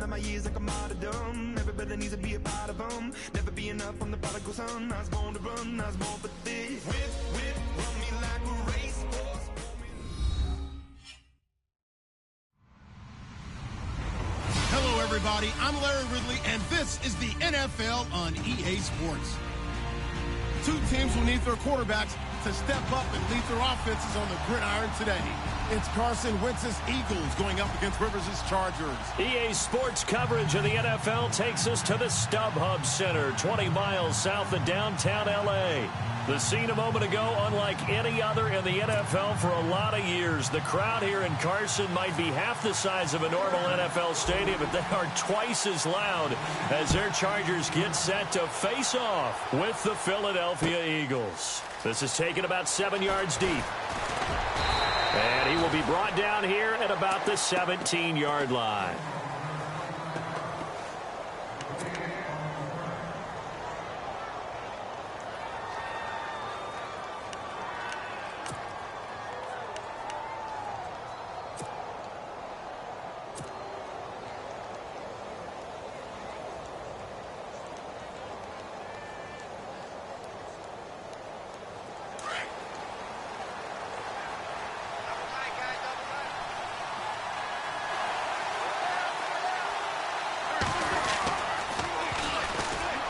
of my years like a martyrdom. Everybody needs to be a part of them. Never be enough, I'm the prodigal son. I was born to run, I was born for this. Whip, run me like a racehorse. Hello, everybody. I'm Larry Ridley, and this is the NFL on EA Sports. Two teams will need their quarterbacks to step up and lead their offenses on the gridiron today. It's Carson Wentz's Eagles going up against Rivers' Chargers. EA Sports coverage of the NFL takes us to the StubHub Center, 20 miles south of downtown L.A. The scene a moment ago, unlike any other in the NFL for a lot of years. The crowd here in Carson might be half the size of a normal NFL stadium, but they are twice as loud as their Chargers get set to face off with the Philadelphia Eagles. This is taken about 7 yards deep. And he will be brought down here at about the 17-yard line.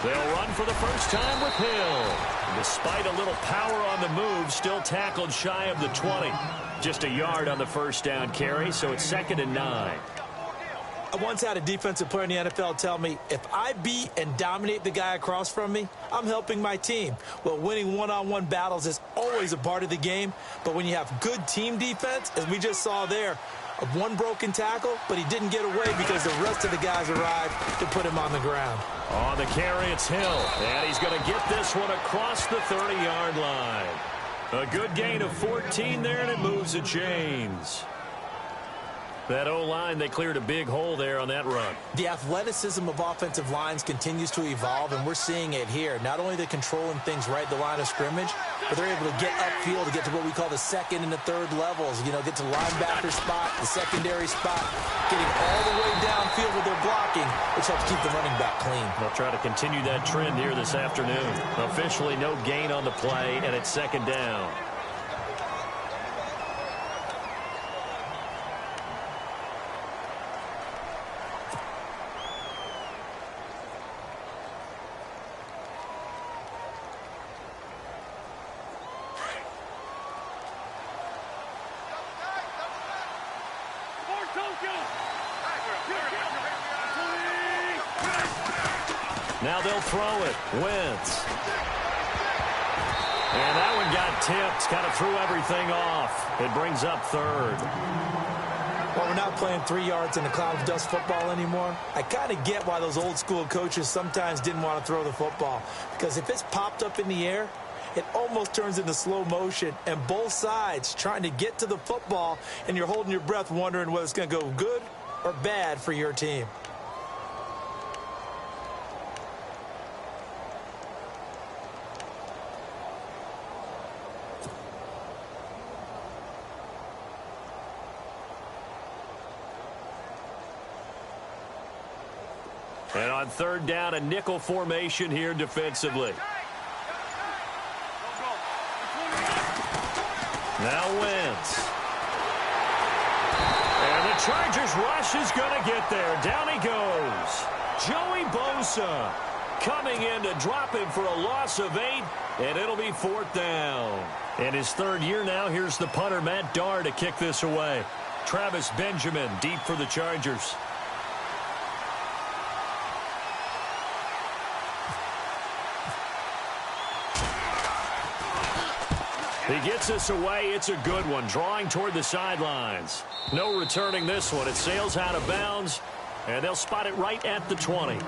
They'll run for the first time with Hill. Despite a little power on the move, still tackled shy of the 20. Just a yard on the first down carry, so it's 2nd and 9. I once had a defensive player in the NFL tell me, if I beat and dominate the guy across from me, I'm helping my team. Well, winning one-on-one battles is always a part of the game, but when you have good team defense, as we just saw there, one broken tackle, but he didn't get away because the rest of the guys arrived to put him on the ground. On the carry, it's Hill, and he's going to get this one across the 30-yard line. A good gain of 14 there, and it moves the chains. That O-line, they cleared a big hole there on that run. The athleticism of offensive lines continues to evolve, and we're seeing it here. Not only they're controlling things right at the line of scrimmage, but they're able to get upfield to get to what we call the second and the third levels. You know, get to linebacker spot, the secondary spot, getting all the way downfield with their blocking, which helps keep the running back clean. They'll try to continue that trend here this afternoon. Officially no gain on the play, and it's 2nd down. Now they'll throw it. Wentz. And that one got tipped. Kind of threw everything off. It brings up 3rd. Well, we're not playing 3 yards in a cloud of dust football anymore. I kind of get why those old school coaches sometimes didn't want to throw the football. Because if it's popped up in the air, it almost turns into slow motion. And both sides trying to get to the football, and you're holding your breath wondering whether it's going to go good or bad for your team. And on 3rd down, a nickel formation here defensively. Now Wentz. And the Chargers rush is going to get there. Down he goes. Joey Bosa coming in to drop him for a loss of 8, and it'll be 4th down. In his 3rd year now, here's the punter, Matt Darr, to kick this away. Travis Benjamin deep for the Chargers. He gets this away. It's a good one. Drawing toward the sidelines. No returning this one. It sails out of bounds, and they'll spot it right at the 20.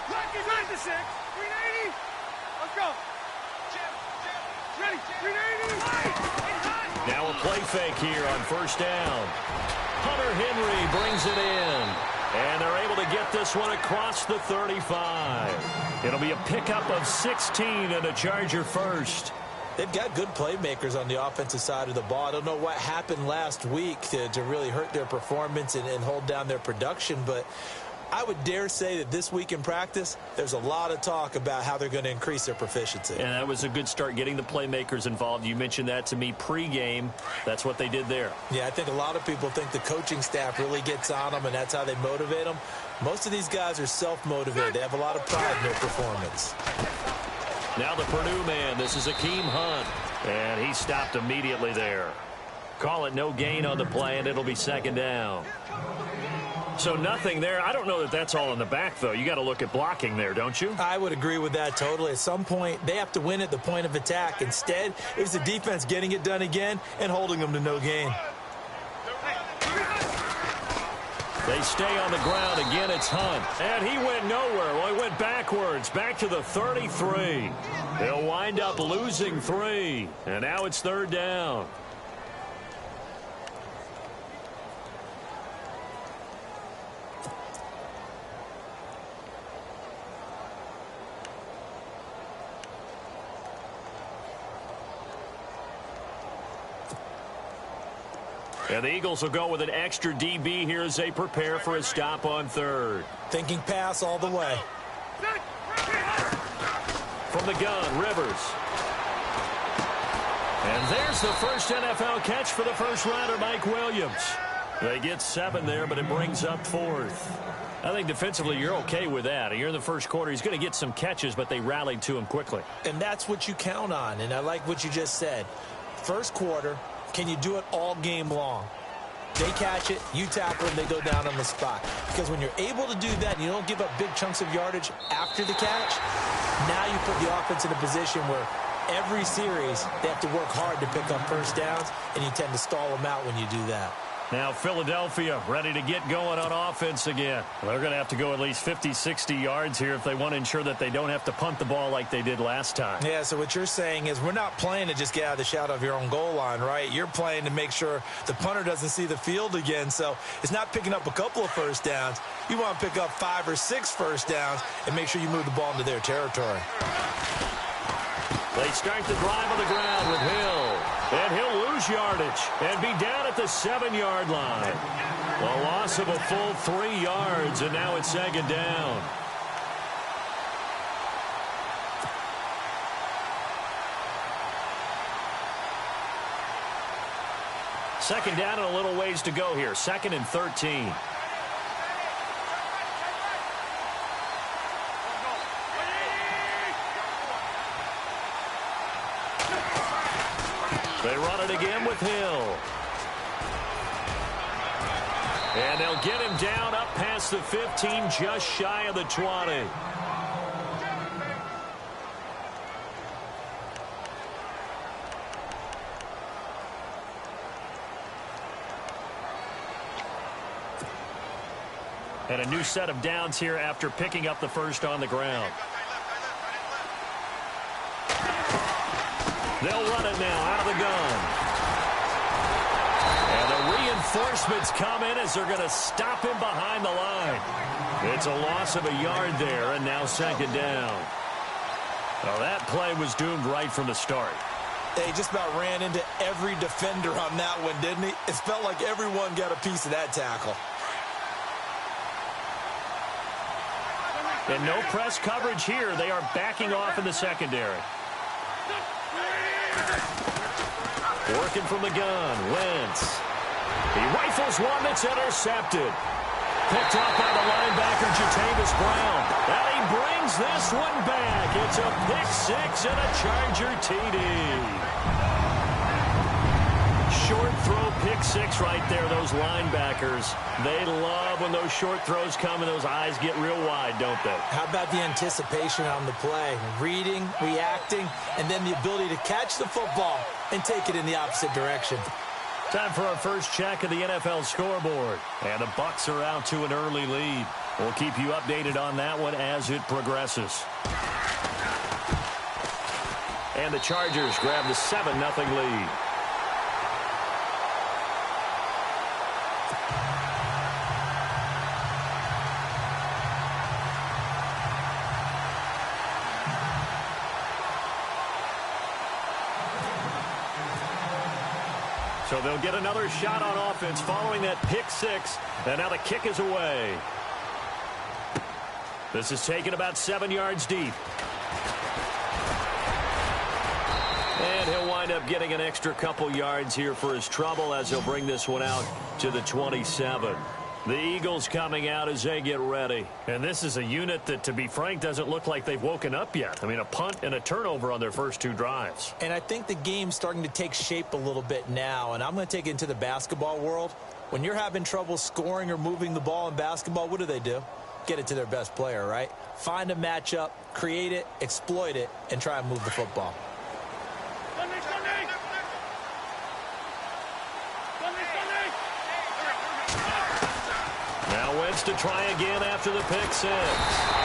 Lucky 56, 380. Let's go. Jim, ready, 380. Now a play fake here on first down. Hunter Henry brings it in. And they're able to get this one across the 35. It'll be a pickup of 16 and a Charger first. They've got good playmakers on the offensive side of the ball. I don't know what happened last week to really hurt their performance and hold down their production, but I would dare say that this week in practice, there's a lot of talk about how they're going to increase their proficiency. And that was a good start, getting the playmakers involved. You mentioned that to me pregame. That's what they did there. Yeah, I think a lot of people think the coaching staff really gets on them, and that's how they motivate them. Most of these guys are self-motivated. They have a lot of pride in their performance. Now the Purdue man. This is Akeem Hunt. And he stopped immediately there. Call it no gain on the play, and it'll be second down. So nothing there. I don't know that that's all in the back, though. You got to look at blocking there, don't you? I would agree with that totally. At some point, they have to win at the point of attack. Instead, it was the defense getting it done again and holding them to no gain. They stay on the ground. Again, it's Hunt. And he went nowhere. Well, he went backwards, back to the 33. They'll wind up losing 3. And now it's third down. And the Eagles will go with an extra DB here as they prepare for a stop on third. Thinking pass all the way. From the gun, Rivers. And there's the first NFL catch for the first rounder, Mike Williams. They get 7 there, but it brings up 4th. I think defensively you're okay with that. You're in the first quarter. He's going to get some catches, but they rallied to him quickly. And that's what you count on, and I like what you just said. First quarter, can you do it all game long? They catch it, you tackle them, they go down on the spot. Because when you're able to do that and you don't give up big chunks of yardage after the catch, now you put the offense in a position where every series they have to work hard to pick up first downs, and you tend to stall them out when you do that. Now Philadelphia ready to get going on offense again. They're going to have to go at least 50, 60 yards here if they want to ensure that they don't have to punt the ball like they did last time. Yeah, so what you're saying is we're not playing to just get out of the shadow of your own goal line, right? You're playing to make sure the punter doesn't see the field again. So it's not picking up a couple of first downs. You want to pick up 5 or 6 first downs and make sure you move the ball into their territory. They start the drive on the ground with Hill. And he'll lose yardage and be down at the 7-yard line. A loss of a full 3 yards, and now it's second down. Second down and a little ways to go here. 2nd and 13. They run it again with Hill. And they'll get him down up past the 15, just shy of the 20. And a new set of downs here after picking up the first on the ground. They'll run it now out of the gun. And the reinforcements come in as they're going to stop him behind the line. It's a loss of a yard there, and now second down. Well, that play was doomed right from the start. They just about ran into every defender on that one, didn't he? It felt like everyone got a piece of that tackle. And no press coverage here. They are backing off in the secondary. Working from the gun, Wentz. He rifles one that's intercepted. Picked up by the linebacker, Jatavis Brown. And he brings this one back. It's a pick 6 and a Charger TD. Short throw, pick 6 right there. Those linebackers, they love when those short throws come and those eyes get real wide, don't they? How about the anticipation on the play? Reading, reacting, and then the ability to catch the football and take it in the opposite direction. Time for our first check of the NFL scoreboard. And the Bucs are out to an early lead. We'll keep you updated on that one as it progresses. And the Chargers grab the 7-0 lead. So they'll get another shot on offense following that pick six. And now the kick is away. This is taken about 7 yards deep. And he'll wind up getting an extra couple yards here for his trouble as he'll bring this one out to the 27. The Eagles coming out as they get ready. And this is a unit that, to be frank, doesn't look like they've woken up yet. I mean, a punt and a turnover on their first 2 drives. And I think the game's starting to take shape a little bit now. And I'm going to take it into the basketball world. When you're having trouble scoring or moving the ball in basketball, what do? Get it to their best player, right? Find a matchup, create it, exploit it, and try and move the football. Now Wentz to try again after the pick six.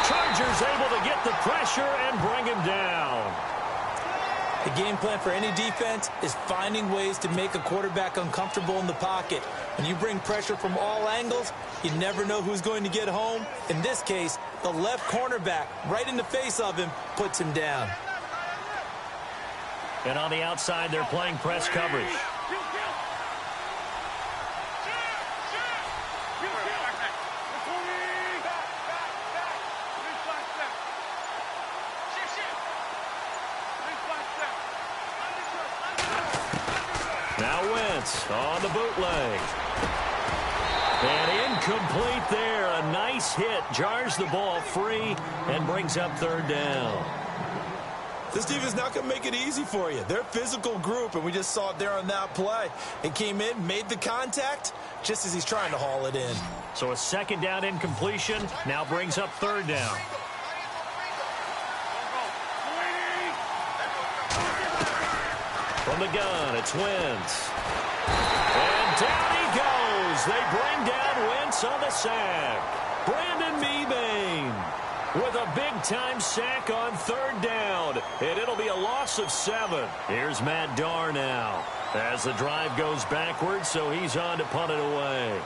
Chargers able to get the pressure and bring him down. The game plan for any defense is finding ways to make a quarterback uncomfortable in the pocket. When you bring pressure from all angles, you never know who's going to get home. In this case, the left cornerback, right in the face of him, puts him down. And on the outside, they're playing press coverage. Now Wentz on the bootleg. And incomplete there. A nice hit. Jars the ball free and brings up 3rd down. This team is not going to make it easy for you. They're a physical group, and we just saw it there on that play. It came in, made the contact, just as he's trying to haul it in. So a 2nd down incompletion now brings up 3rd down. From the gun, it's Wentz. And down he goes. They bring down Wentz on the sack. Brandon Mebane with a big-time sack on 3rd down. And it'll be a loss of 7. Here's Matt Darr now as the drive goes backwards, so he's on to punt it away.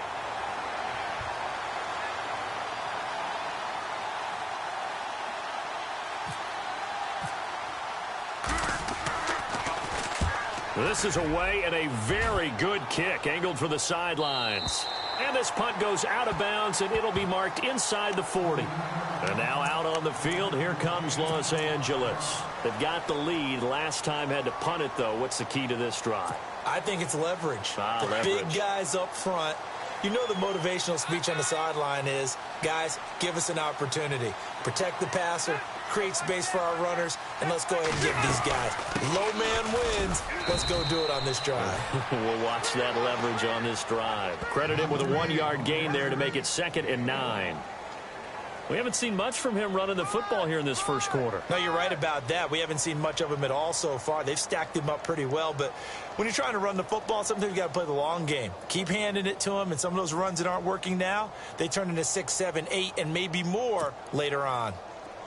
This is away and a very good kick angled for the sidelines. And this punt goes out of bounds, and it'll be marked inside the 40. And now out on the field, here comes Los Angeles. They've got the lead. Last time had to punt it, though. What's the key to this drive? I think it's leverage. The big guys up front. You know the motivational speech on the sideline is, guys, give us an opportunity. Protect the passer, create space for our runners, and let's go ahead and give these guys. Low man wins. Let's go do it on this drive. We'll watch that leverage on this drive. Credit him with a 1-yard gain there to make it 2nd and 9. We haven't seen much from him running the football here in this first quarter. No, you're right about that. We haven't seen much of him at all so far. They've stacked him up pretty well, but when you're trying to run the football, sometimes you got to play the long game. Keep handing it to him, and some of those runs that aren't working now, they turn into 6, 7, 8, and maybe more later on.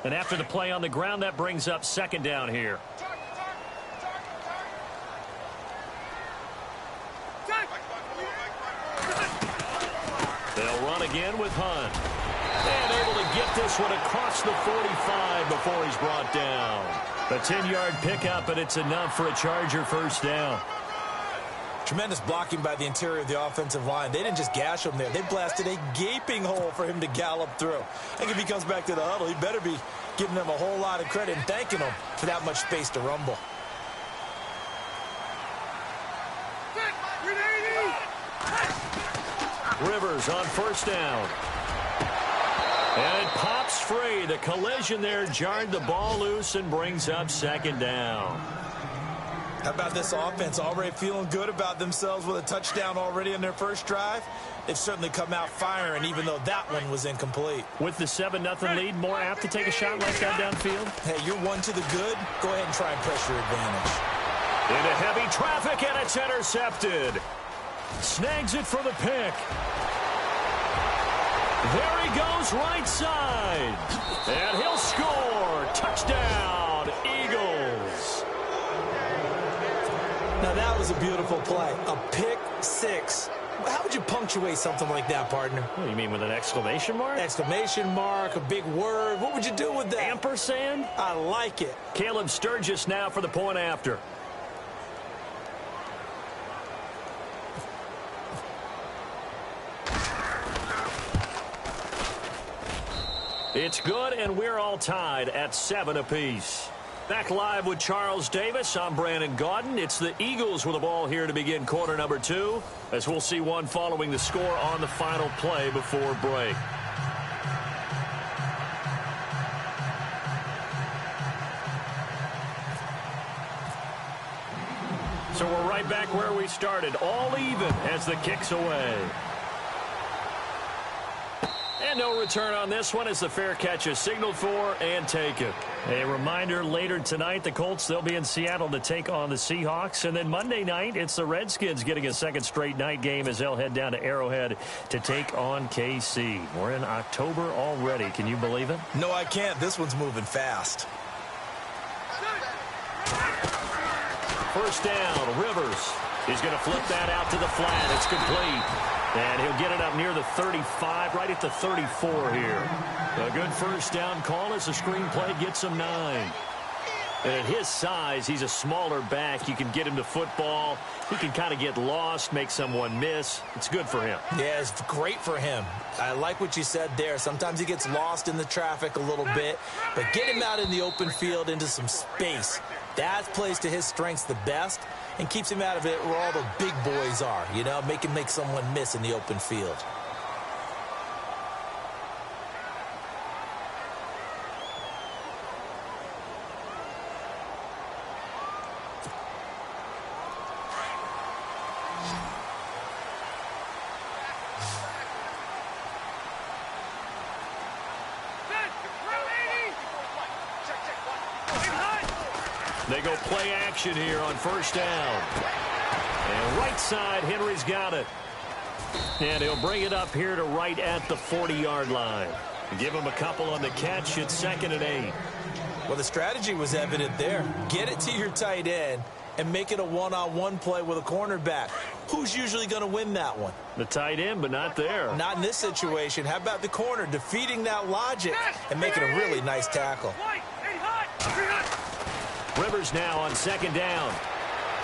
And after the play on the ground, that brings up 2nd down here. They'll run again with Hunt. And able to get this one across the 45 before he's brought down. A 10-yard pickup, and it's enough for a Charger 1st down. Tremendous blocking by the interior of the offensive line. They didn't just gash him there. They blasted a gaping hole for him to gallop through. I think if he comes back to the huddle, he better be giving them a whole lot of credit and thanking them for that much space to rumble. Rivers on 1st down. And it pops free. The collision there jarred the ball loose and brings up 2nd down. How about this offense? Already feeling good about themselves with a touchdown already in their first drive. They've certainly come out firing, even though that one was incomplete. With the 7-0 lead, more apt to take a shot like that downfield? Hey, you're one to the good. Go ahead and try and press your advantage. Into heavy traffic, and it's intercepted. Snags it for the pick. There he goes right side. And he'll score. Touchdown, Eagles. was a beautiful play. A pick six. How would you punctuate something like that, partner? What do you mean, with an exclamation mark? Exclamation mark, a big word. What would you do with that? Ampersand? I like it. Caleb Sturgis now for the point after. It's good, and we're all tied at 7 apiece. Back live with Charles Davis. I'm Brandon Gaudin. It's the Eagles with the ball here to begin quarter number 2, as we'll see one following the score on the final play before break. So we're right back where we started, all even as the kick's away. And no return on this one as the fair catch is signaled for and taken. A reminder, later tonight, the Colts, they'll be in Seattle to take on the Seahawks. And then Monday night, it's the Redskins getting a second straight night game as they'll head down to Arrowhead to take on KC. We're in October already. Can you believe it? No, I can't. This one's moving fast. First down, Rivers. He's going to flip that out to the flat. It's complete. And he'll get it up near the 35, right at the 34 here. A good first down call as the screenplay gets him 9. And at his size, he's a smaller back. You can get him to football. He can kind of get lost, make someone miss. It's good for him. Yeah, it's great for him. I like what you said there. Sometimes he gets lost in the traffic a little bit. But get him out in the open field into some space. That plays to his strengths the best and keeps him out of it where all the big boys are, you know, make him make someone miss in the open field. They go play action here on first down. And right side, Henry's got it. And he'll bring it up here to right at the 40-yard line. Give him a couple on the catch. It's 2nd and 8. Well, the strategy was evident there. Get it to your tight end and make it a one-on-one play with a cornerback. Who's usually going to win that one? The tight end, but not there. Not in this situation. How about the corner defeating that logic and making a really nice tackle? Rivers now on 2nd down.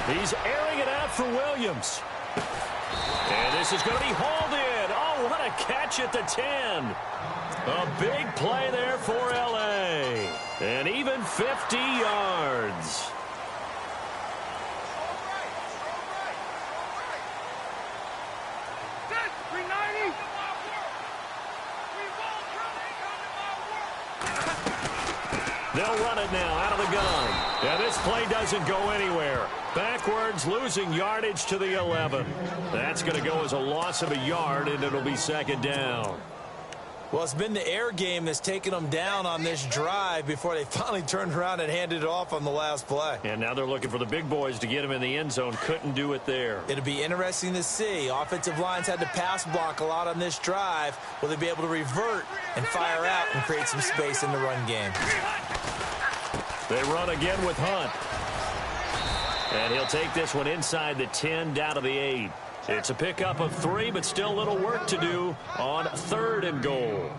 He's airing it out for Williams. And this is going to be hauled in. Oh, what a catch at the 10. A big play there for L.A. And even 50 yards. They'll run it now out of the gun. Yeah, this play doesn't go anywhere. Backwards, losing yardage to the 11. That's going to go as a loss of a yard, and it'll be 2nd down. Well, it's been the air game that's taken them down on this drive before they finally turned around and handed it off on the last play. And now they're looking for the big boys to get him in the end zone. Couldn't do it there. It'll be interesting to see. Offensive lines had to pass block a lot on this drive. Will they be able to revert and fire out and create some space in the run game? They run again with Hunt. And he'll take this one inside the 10 down to the 8. It's a pickup of 3, but still a little work to do on 3rd and goal.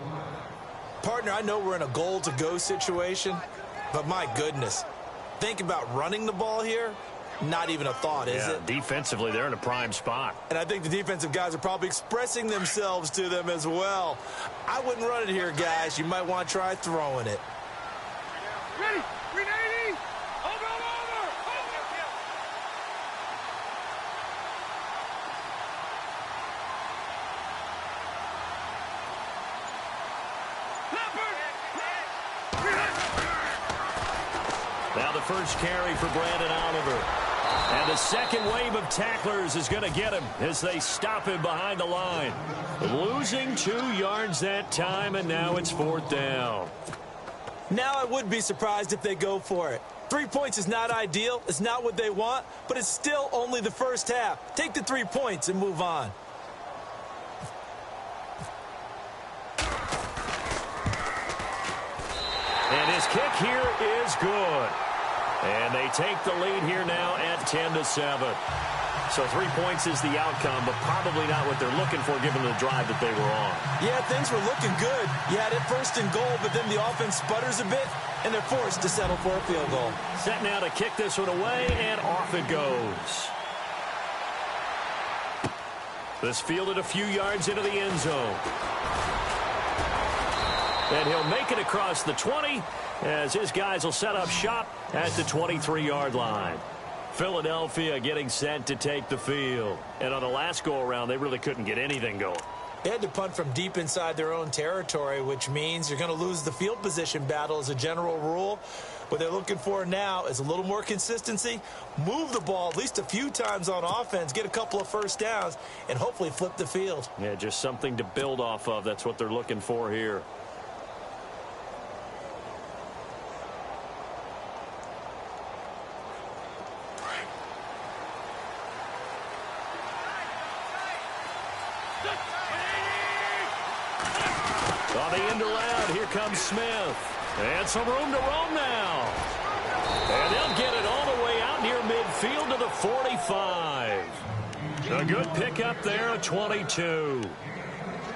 Partner, I know we're in a goal-to-go situation, but my goodness, think about running the ball here. Not even a thought, is it? Defensively, they're in a prime spot. And I think the defensive guys are probably expressing themselves to them as well. I wouldn't run it here, guys. You might want to try throwing it. Ready? 380! Over! Now the first carry for Brandon Oliver. And the second wave of tacklers is going to get him as they stop him behind the line. Losing 2 yards that time, and now it's 4th down. Now I would be surprised if they go for it. 3 points is not ideal. It's not what they want, but it's still only the first half. Take the 3 points and move on. And his kick here is good. And they take the lead here now at 10-7. So 3 points is the outcome, but probably not what they're looking for given the drive that they were on. Yeah, things were looking good. You had it first and goal, but then the offense sputters a bit, and they're forced to settle for a field goal. Set now to kick this one away, and off it goes. This fielded a few yards into the end zone. And he'll make it across the 20 as his guys will set up shop at the 23-yard line. Philadelphia getting set to take the field. And on the last go-around, they really couldn't get anything going. They had to punt from deep inside their own territory, which means you're going to lose the field position battle as a general rule. What they're looking for now is a little more consistency, move the ball at least a few times on offense, get a couple of first downs, and hopefully flip the field. Yeah, just something to build off of. That's what they're looking for here. On the end around, here comes Smith. And some room to roam now. And they'll get it all the way out near midfield to the 45. A good pickup there at 22.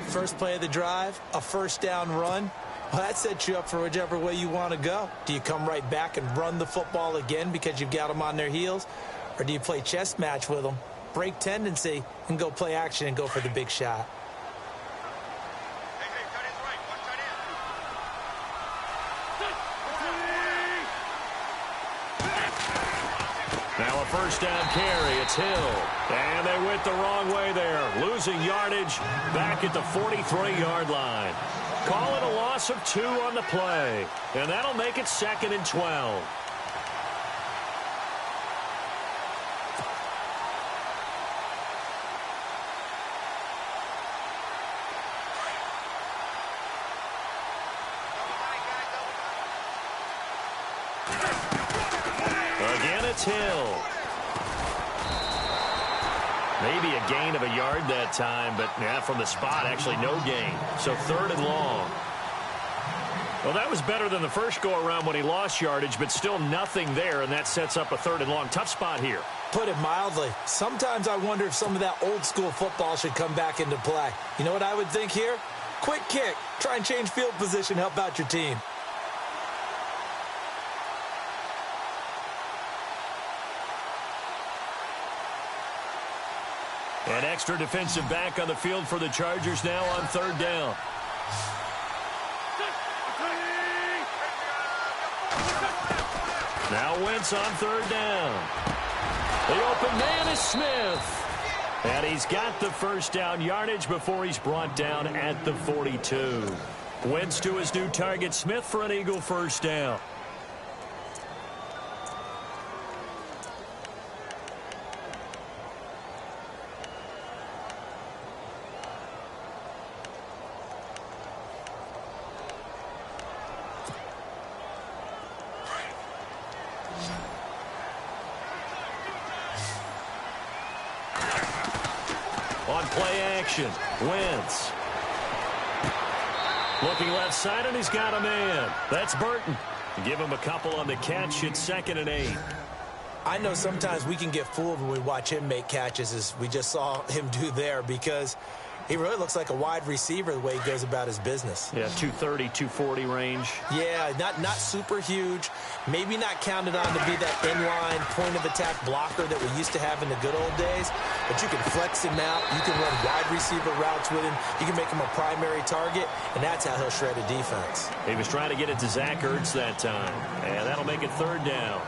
First play of the drive, a first down run. Well, that sets you up for whichever way you want to go. Do you come right back and run the football again because you've got them on their heels? Or do you play chess match with them, break tendency, and go play action and go for the big shot? Now a first down carry. It's Hill. And they went the wrong way there. Losing yardage back at the 43-yard line. Call it a loss of 2 on the play. And that'll make it 2nd and 12. Again, it's Hill. Maybe a gain of a yard that time, but yeah, from the spot, actually no gain. So 3rd and long. Well, that was better than the first go-around when he lost yardage, but still nothing there, and that sets up a 3rd and long. Tough spot here. Put it mildly. Sometimes I wonder if some of that old-school football should come back into play. You know what I would think here? Quick kick. Try and change field position, help out your team. An extra defensive back on the field for the Chargers now on 3rd down. Now Wentz on 3rd down. The open man is Smith. And he's got the first down yardage before he's brought down at the 42. Wentz to his new target, Smith, for an Eagle first down. On play action, Wentz. Looking left side, and he's got a man. That's Burton. Give him a couple on the catch. It's 2nd and 8. I know sometimes we can get fooled when we watch him make catches, as we just saw him do there, because he really looks like a wide receiver the way he goes about his business. Yeah, 230, 240 range. Yeah, not super huge. Maybe not counted on to be that inline point-of-attack blocker that we used to have in the good old days. But you can flex him out. You can run wide receiver routes with him. You can make him a primary target, and that's how he'll shred a defense. He was trying to get it to Zach Ertz that time. And that'll make it 3rd down.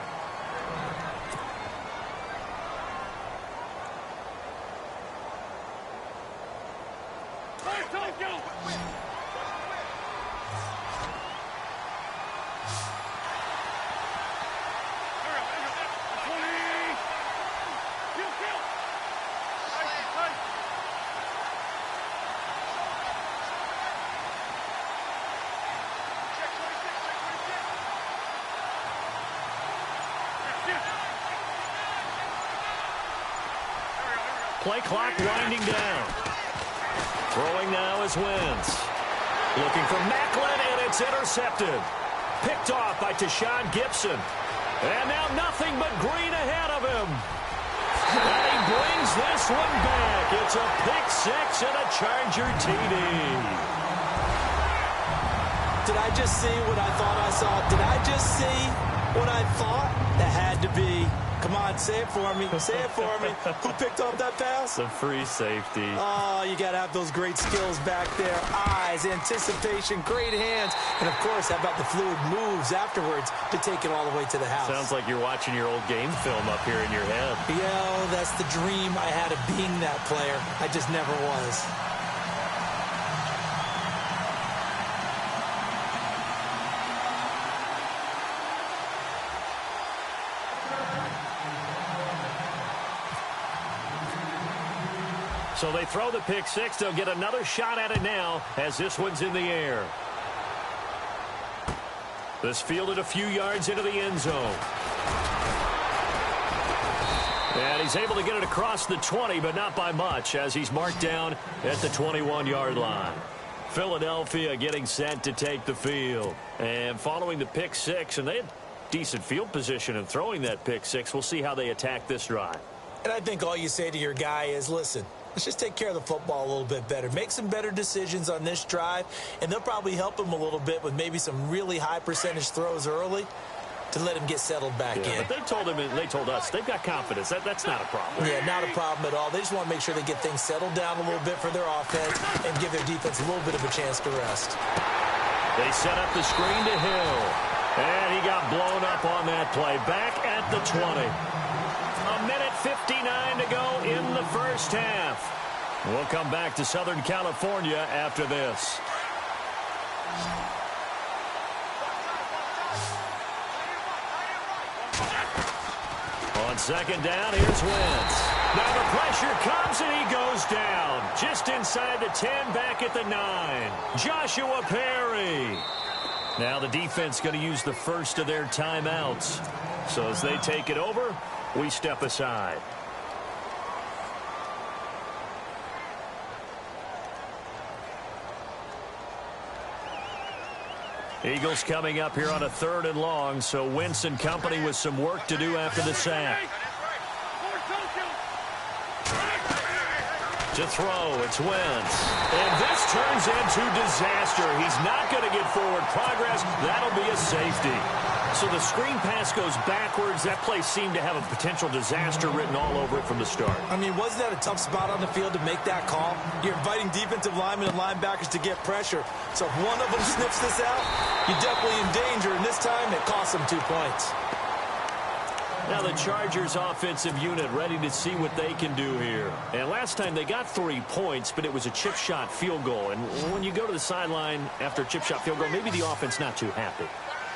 Play clock winding down. Throwing now is Wentz. Looking for Macklin, and it's intercepted. Picked off by Tashawn Gibson. And now nothing but green ahead of him. And he brings this one back. It's a pick six and a Charger TD. Did I just see what I thought I saw? Did I just see what I thought? That had to be. Come on, say it for me. Say it for me. Who picked off that pass? The free safety. Oh, you got to have those great skills back there. Eyes, anticipation, great hands. And, of course, how about the fluid moves afterwards to take it all the way to the house? Sounds like you're watching your old game film up here in your head. Yeah, that's the dream I had of being that player. I just never was. So they throw the pick six. They'll get another shot at it now as this one's in the air. This fielded a few yards into the end zone. And he's able to get it across the 20, but not by much, as he's marked down at the 21-yard line. Philadelphia getting set to take the field. And following the pick six, and they had decent field position in throwing that pick six. We'll see how they attack this drive. And I think all you say to your guy is, listen, let's just take care of the football a little bit better. Make some better decisions on this drive, and they'll probably help him a little bit with maybe some really high percentage throws early to let him get settled back in. But they told him, and they told us, they've got confidence. That's not a problem. Yeah, not a problem at all. They just want to make sure they get things settled down a little bit for their offense and give their defense a little bit of a chance to rest. They set up the screen to Hill, and he got blown up on that play. Back at the 20. A minute 59 to go in the first half. We'll come back to Southern California after this. On second down, here's Wentz. Now the pressure comes and he goes down. Just inside the 10, back at the 9. Joshua Perry. Now the defense going to use the first of their timeouts. So as they take it over, we step aside. Eagles coming up here on a 3rd and long, so Wentz and company with some work to do after the sack. To throw, it's Wentz. And this turns into disaster. He's not going to get forward progress. That'll be a safety. So the screen pass goes backwards. That play seemed to have a potential disaster written all over it from the start. I mean, wasn't that a tough spot on the field to make that call? You're inviting defensive linemen and linebackers to get pressure. So if one of them sniffs this out, you're definitely in danger. And this time, it cost them 2 points. Now the Chargers offensive unit ready to see what they can do here. And last time they got 3 points, but it was a chip shot field goal. And when you go to the sideline after a chip shot field goal, maybe the offense not too happy.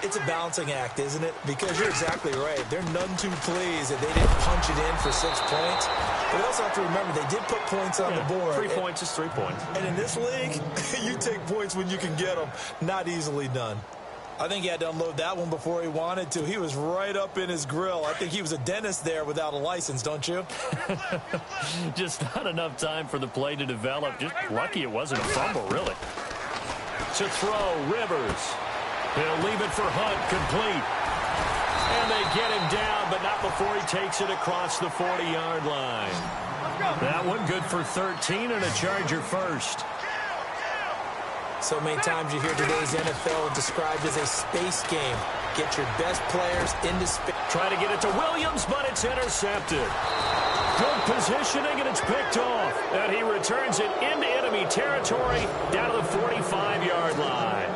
It's a balancing act, isn't it? Because you're exactly right. They're none too pleased that they didn't punch it in for 6 points. But we also have to remember they did put points on the board. 3 points is 3 points. And in this league, you take points when you can get them. Not easily done. I think he had to unload that one before he wanted to. He was right up in his grill. I think he was a dentist there without a license, don't you? Just not enough time for the play to develop. Just lucky it wasn't a fumble, really. To throw, Rivers. He'll leave it for Hunt, complete. And they get him down, but not before he takes it across the 40-yard line. That one good for 13 and a Charger first. So many times you hear today's NFL described as a space game. Get your best players into space. Try to get it to Williams, but it's intercepted. Good positioning, and it's picked off. And he returns it into enemy territory down to the 45-yard line.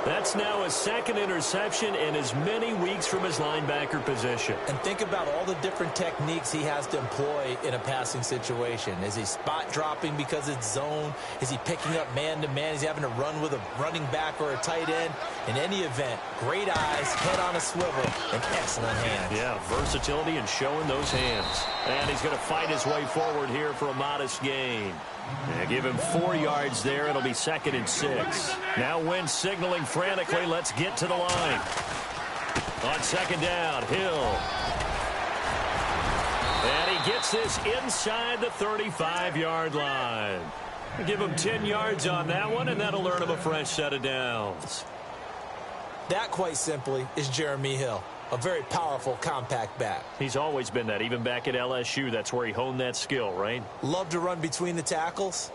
That's now a second interception in as many weeks from his linebacker position. And think about all the different techniques he has to employ in a passing situation. Is he spot dropping because it's zone? Is he picking up man-to-man? Is he having to run with a running back or a tight end? In any event, great eyes, head on a swivel, and excellent hands. Yeah, versatility and showing those hands. And he's going to fight his way forward here for a modest gain. Yeah, give him 4 yards there. It'll be 2nd and 6. Now Wentz signaling frantically. Let's get to the line. On second down, Hill. And he gets this inside the 35-yard line. Give him 10 yards on that one, and that'll earn him a fresh set of downs. That, quite simply, is Jeremy Hill. a very powerful, compact back. He's always been that. Even back at LSU, that's where he honed that skill, right? Love to run between the tackles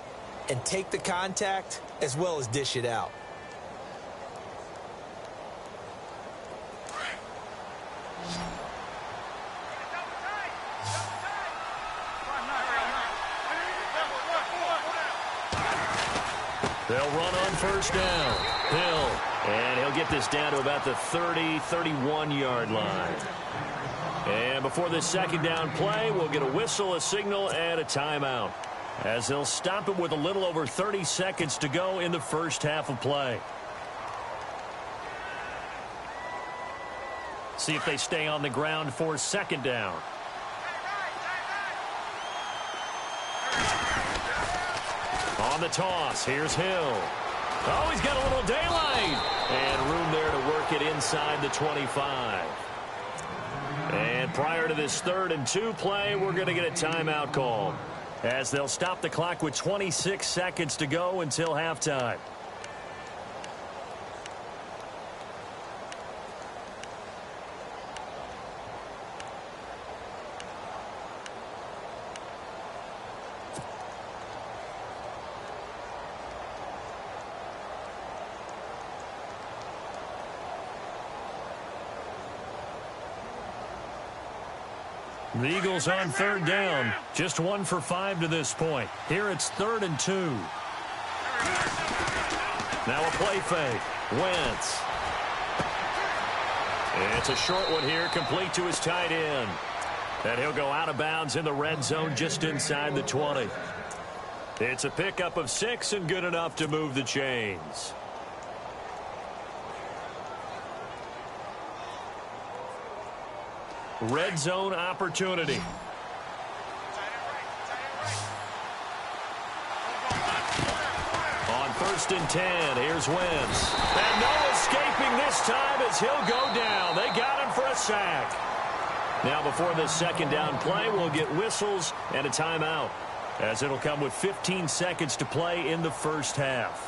and take the contact as well as dish it out. They'll run on first down. Hill. And he'll get this down to about the 30, 31-yard line. And before this second down play, we'll get a whistle, a signal, and a timeout, as they'll stop it with a little over 30 seconds to go in the first half of play. See if they stay on the ground for second down. On the toss, here's Hill. Oh, he's got a little daylight. And room there to work it inside the 25. And prior to this 3rd and 2 play, we're going to get a timeout call, as they'll stop the clock with 26 seconds to go until halftime. The Eagles on 3rd down. Just 1 for 5 to this point. Here it's 3rd and 2. Now a play fake. Wentz. It's a short one here, complete to his tight end. And he'll go out of bounds in the red zone just inside the 20. It's a pickup of 6 and good enough to move the chains. Red zone opportunity. On 1st and 10, here's Wentz. And no escaping this time as he'll go down. They got him for a sack. Now before this second down play, we'll get whistles and a timeout, as it'll come with 15 seconds to play in the first half.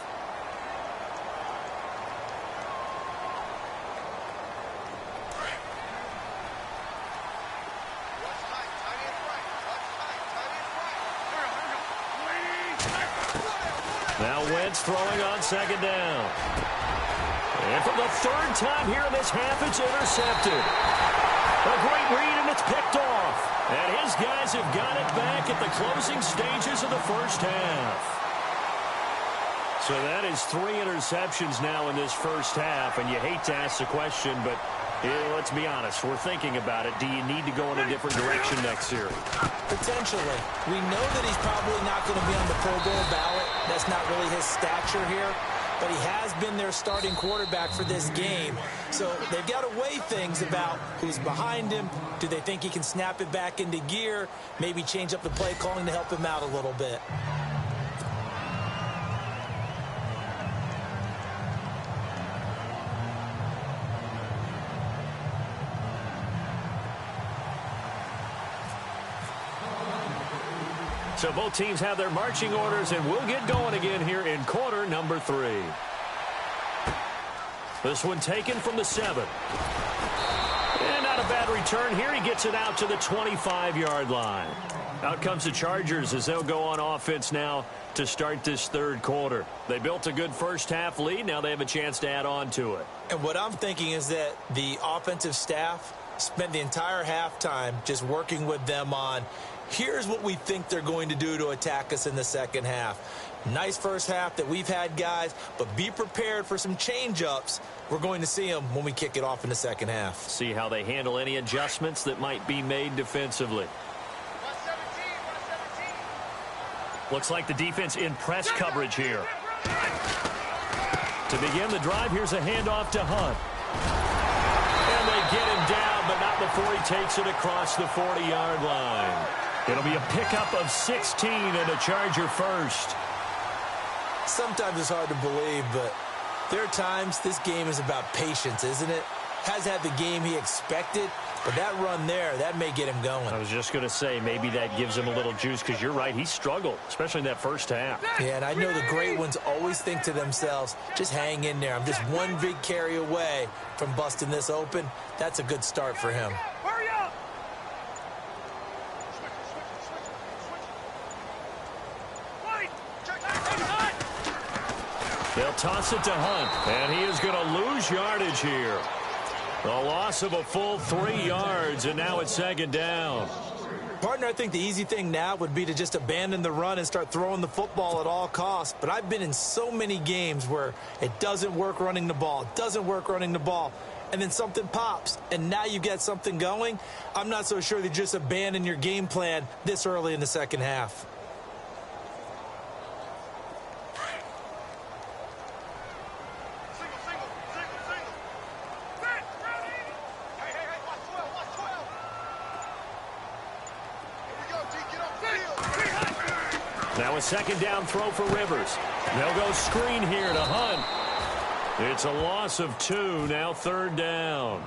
Now Wentz throwing on 2nd down. And for the 3rd time here in this half, it's intercepted. A great read, and it's picked off. And his guys have got it back at the closing stages of the first half. So that is 3 interceptions now in this first half. And you hate to ask the question, but let's be honest. We're thinking about it. Do you need to go in a different direction next year? Potentially. We know that he's probably not going to be on the Pro Bowl ballot. That's not really his stature here. But he has been their starting quarterback for this game. So they've got to weigh things about who's behind him. Do they think he can snap it back into gear? Maybe change up the play calling to help him out a little bit. So both teams have their marching orders, and we'll get going again here in quarter number 3. This one taken from the 7. And not a bad return here. He gets it out to the 25-yard line. Out comes the Chargers as they'll go on offense now to start this 3rd quarter. They built a good first half lead. Now they have a chance to add on to it. And what I'm thinking is that the offensive staff spent the entire halftime just working with them on, here's what we think they're going to do to attack us in the second half. Nice first half that we've had, guys, but be prepared for some change-ups. We're going to see them when we kick it off in the second half. See how they handle any adjustments that might be made defensively. 117. Looks like the defense in press coverage here. To begin the drive, here's a handoff to Hunt. And they get him down, but not before he takes it across the 40-yard line. It'll be a pickup of 16 and a Charger first. Sometimes it's hard to believe, but there are times this game is about patience, isn't it? Has had the game he expected, But that run there, that may get him going. I was just going to say, maybe that gives him a little juice, because you're right, he struggled, especially in that first half. Yeah, and I know the great ones always think to themselves, just hang in there. I'm just one big carry away from busting this open. That's a good start for him. Hurry up! They'll toss it to Hunt, and he is going to lose yardage here. A loss of a full 3 yards, and now it's second down. Partner, I think the easy thing now would be to just abandon the run and start throwing the football at all costs. But I've been in so many games where it doesn't work running the ball, and then something pops, and now you get something going. I'm not so sure that you just abandon your game plan this early in the second half. Now a second down throw for Rivers. They'll go screen here to Hunt. It's a loss of 2, now third down.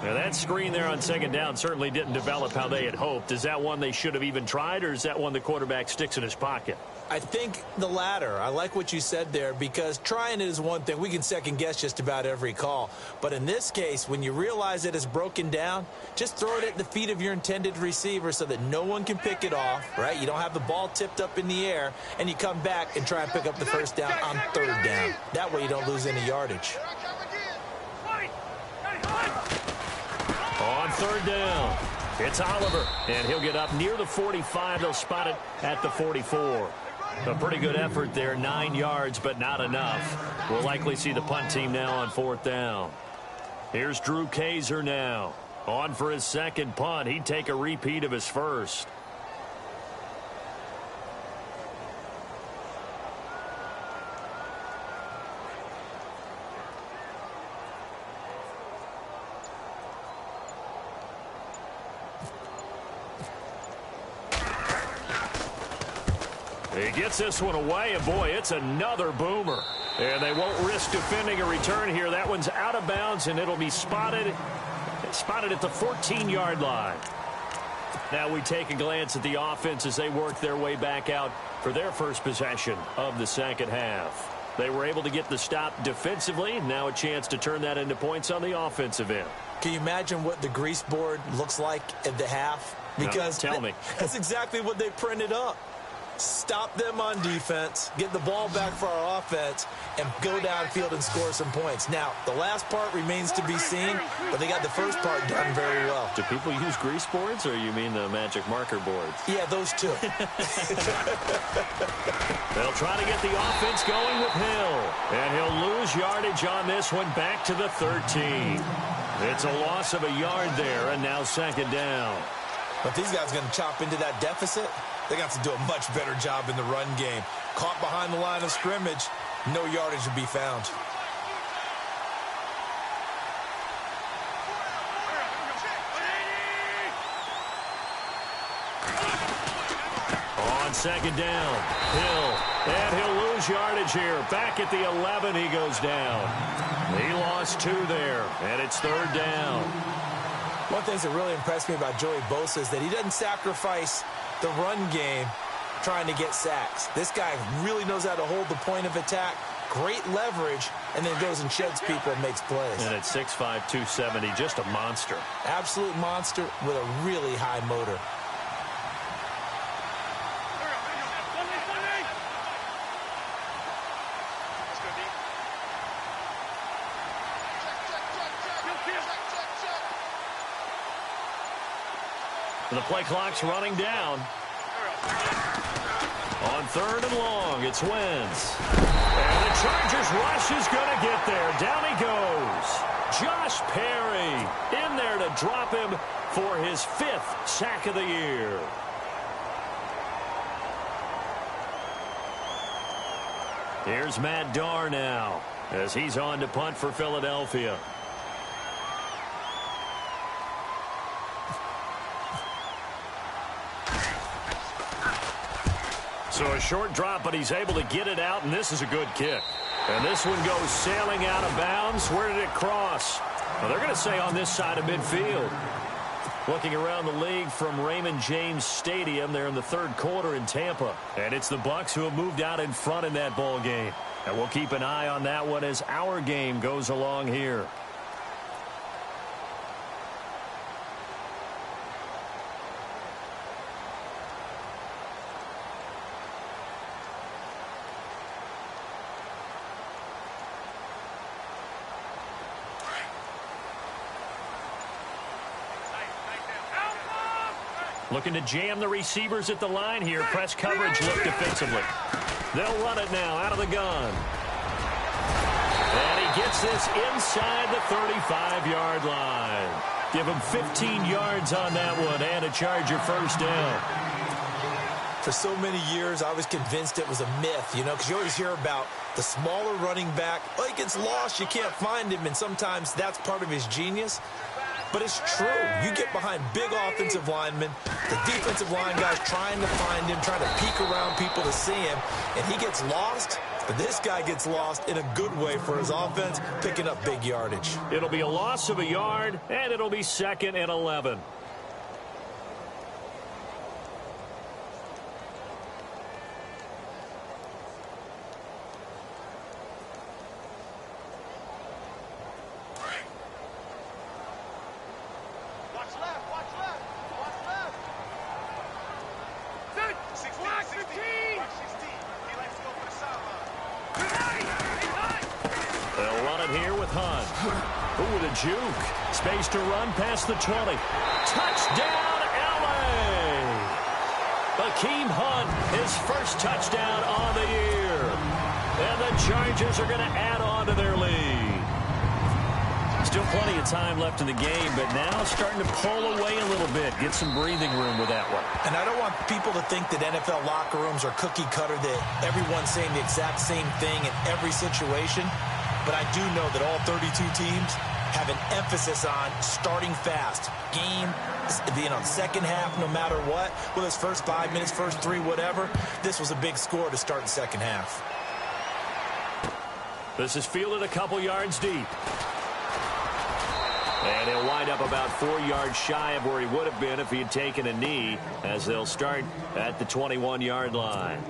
Now that screen there on second down certainly didn't develop how they had hoped. Is that one they should have even tried, or is that one the quarterback sticks in his pocket? I think the latter. I like what you said there, because trying it is one thing. We can second guess just about every call. But in this case, when you realize it is broken down, just throw it at the feet of your intended receiver so that no one can pick it off, right? You don't have the ball tipped up in the air, and you come back and try and pick up the first down on third down. That way you don't lose any yardage. On third down, it's Oliver, and he'll get up near the 45. They'll spot it at the 44. A pretty good effort there, 9 yards, but not enough. We'll likely see the punt team now on fourth down. Here's Drew Kaiser now. On for his second punt. He'd take a repeat of his first. He gets this one away, and boy, it's another boomer. And they won't risk defending a return here. That one's out of bounds, and it'll be spotted at the 14-yard line. Now we take a glance at the offense as they work their way back out for their first possession of the second half. They were able to get the stop defensively. Now a chance to turn that into points on the offensive end. Can you imagine what the grease board looks like at the half? Because no, tell me. That's exactly what they printed up. Stop them on defense, get the ball back for our offense, and go downfield and score some points. Now, the last part remains to be seen, but they got the first part done very well. Do people use grease boards, or you mean the magic marker boards? Yeah, those two. They'll try to get the offense going with Hill, and he'll lose yardage on this one back to the 13. It's a loss of a yard there, and now second down. But these guys are going to chop into that deficit. They got to do a much better job in the run game. Caught behind the line of scrimmage, no yardage to be found. On second down, Hill, and he'll lose yardage here. Back at the 11, he goes down. He lost 2 there, and it's third down. One thing that really impressed me about Joey Bosa is that he doesn't sacrifice the run game trying to get sacks. This guy really knows how to hold the point of attack, great leverage, and then goes and sheds people and makes plays. And at 6'5", 270, just a monster. Absolute monster with a really high motor. The play clock's running down. On third and long, it's Wentz. And the Chargers rush is going to get there. Down he goes. Josh Perry in there to drop him for his 5th sack of the year. Here's Matt Darr now as he's on to punt for Philadelphia. So a short drop, but he's able to get it out, and this is a good kick. And this one goes sailing out of bounds. Where did it cross? Well, they're going to say on this side of midfield. Looking around the league from Raymond James Stadium, they're in the third quarter in Tampa. And it's the Bucs who have moved out in front in that ball game. And we'll keep an eye on that one as our game goes along here. Looking to jam the receivers at the line here. Press coverage look defensively. They'll run it now out of the gun. And he gets this inside the 35-yard line. Give him 15 yards on that one and a Charger first down. For so many years, I was convinced it was a myth, because you always hear about the smaller running back. Oh, he gets lost, you can't find him, and sometimes that's part of his genius. But it's true. You get behind big offensive linemen, the defensive line guys trying to find him, trying to peek around people to see him, and he gets lost. But this guy gets lost in a good way for his offense, picking up big yardage. It'll be a loss of a yard, and it'll be 2nd and 11. Juke. Space to run past the 20. Touchdown, L.A. Akeem Hunt, his first touchdown on the year. And the Chargers are going to add on to their lead. Still plenty of time left in the game, but now starting to pull away a little bit. Get some breathing room with that one. And I don't want people to think that NFL locker rooms are cookie cutter, that everyone's saying the exact same thing in every situation. But I do know that all 32 teams have an emphasis on starting fast. Game being on second half no matter what. Well, his first 5 minutes, first 3, whatever. This was a big score to start the second half. This is fielded a couple yards deep. And he'll wind up about 4 yards shy of where he would have been if he had taken a knee, as they'll start at the 21-yard line.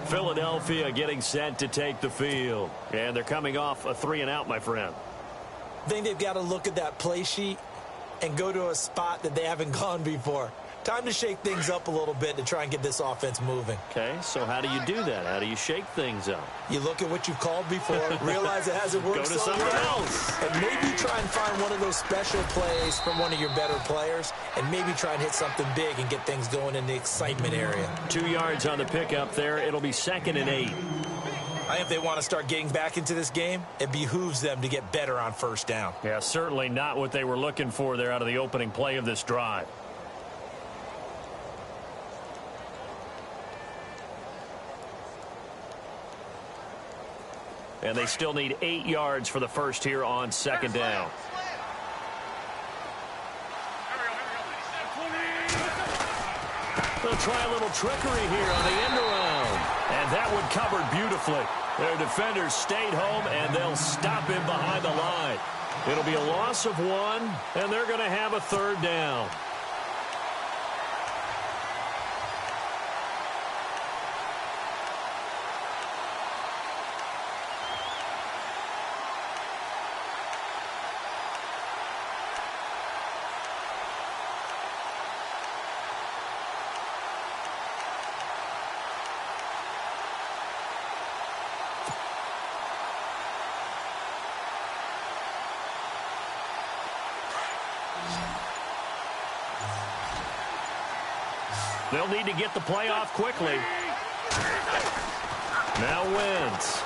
Philadelphia getting set to take the field. And they're coming off a 3-and-out, my friend. I think they've got to look at that play sheet and go to a spot that they haven't gone before. Time to shake things up a little bit to try and get this offense moving. Okay, so how do you do that? How do you shake things up? You look at what you've called before, realize it hasn't worked. Go to something else. And maybe try and find one of those special plays from one of your better players, and maybe try and hit something big and get things going in the excitement area. 2 yards on the pickup there. It'll be 2nd and 8. I think if they want to start getting back into this game, it behooves them to get better on first down. Yeah, certainly not what they were looking for there out of the opening play of this drive. And they still need 8 yards for the first here on 2nd down. They'll try a little trickery here on the end around. And that one covered beautifully. Their defenders stayed home, and they'll stop him behind the line. It'll be a loss of 1, and they're going to have a 3rd down. They'll need to get the play off quickly. Now Wentz.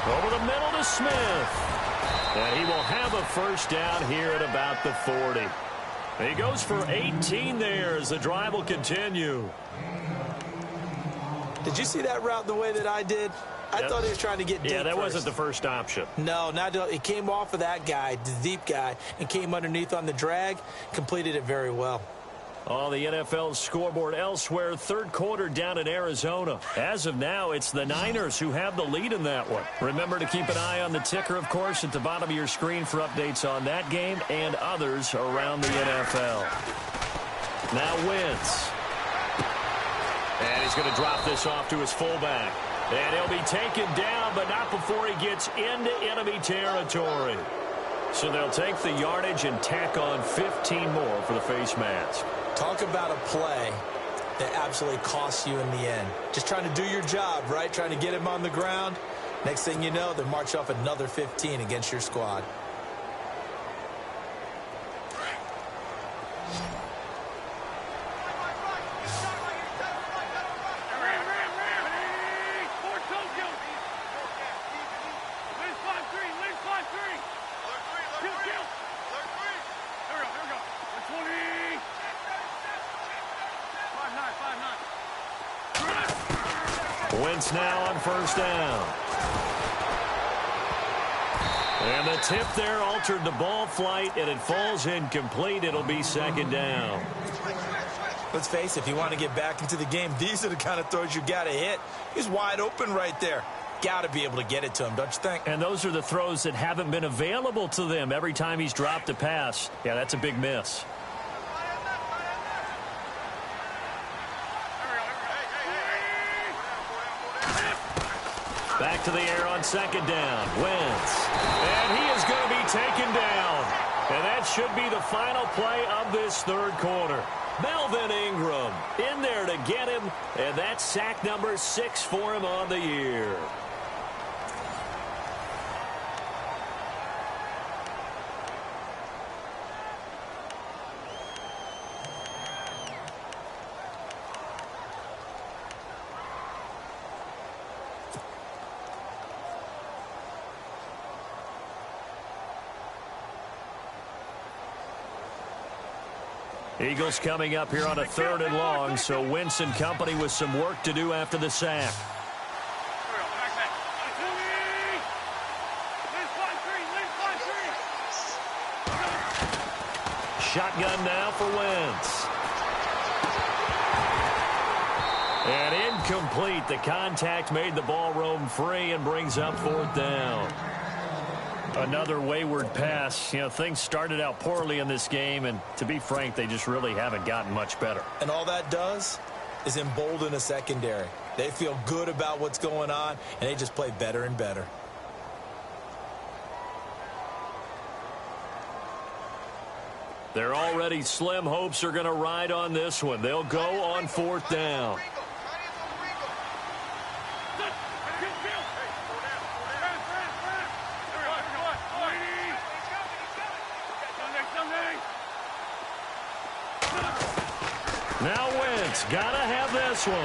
Over the middle to Smith. And he will have a first down here at about the 40. He goes for 18 there as the drive will continue. Did you see that route the way that I did? I thought he was trying to get deep. Yeah, that first. wasn't the first option. No, he came off of that guy, the deep guy, and came underneath on the drag, completed it very well. On the NFL scoreboard elsewhere, third quarter down in Arizona. As of now, it's the Niners who have the lead in that one. Remember to keep an eye on the ticker, of course, at the bottom of your screen for updates on that game and others around the NFL. Now Wentz. And he's going to drop this off to his fullback. And he'll be taken down, but not before he gets into enemy territory. So they'll take the yardage and tack on 15 more for the face mask. Talk about a play that absolutely costs you in the end. Just trying to do your job, right? Trying to get him on the ground. Next thing you know, they march off another 15 against your squad. Wentz now on first down. And the tip there altered the ball flight, and it falls incomplete. It'll be second down. Let's face it, if you want to get back into the game, these are the kind of throws you got to hit. He's wide open right there. Got to be able to get it to him, don't you think? And those are the throws that haven't been available to them every time he's dropped a pass. Yeah, that's a big miss. Back to the air on second down. Wentz. And he is going to be taken down. And that should be the final play of this third quarter. Melvin Ingram in there to get him. And that's sack number 6 for him on the year. Eagles coming up here on a 3rd and long, so Wentz and company with some work to do after the sack. Shotgun now for Wentz. And incomplete. The contact made the ball roam free and brings up 4th down. Another wayward pass. You know, things started out poorly in this game, and to be frank, they just really haven't gotten much better. And all that does is embolden a secondary. They feel good about what's going on, and they just play better and better. Their already slim hopes are going to ride on this one. They'll go on 4th down. Now Wentz, gotta have this one.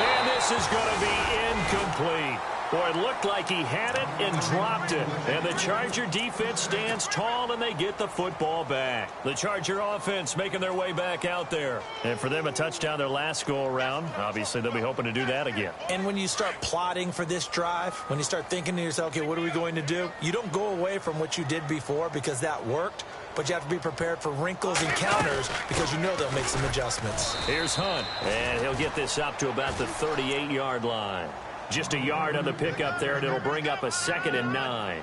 And this is going to be incomplete. Boy, it looked like he had it and dropped it. And the Charger defense stands tall, and they get the football back. The Charger offense making their way back out there. And for them, a touchdown their last go-around. Obviously, they'll be hoping to do that again. And when you start plotting for this drive, when you start thinking to yourself, okay, what are we going to do? You don't go away from what you did before because that worked. But you have to be prepared for wrinkles and counters because you know they'll make some adjustments. Here's Hunt, and he'll get this up to about the 38-yard line. Just a yard on the pickup there, and it'll bring up a 2nd and 9.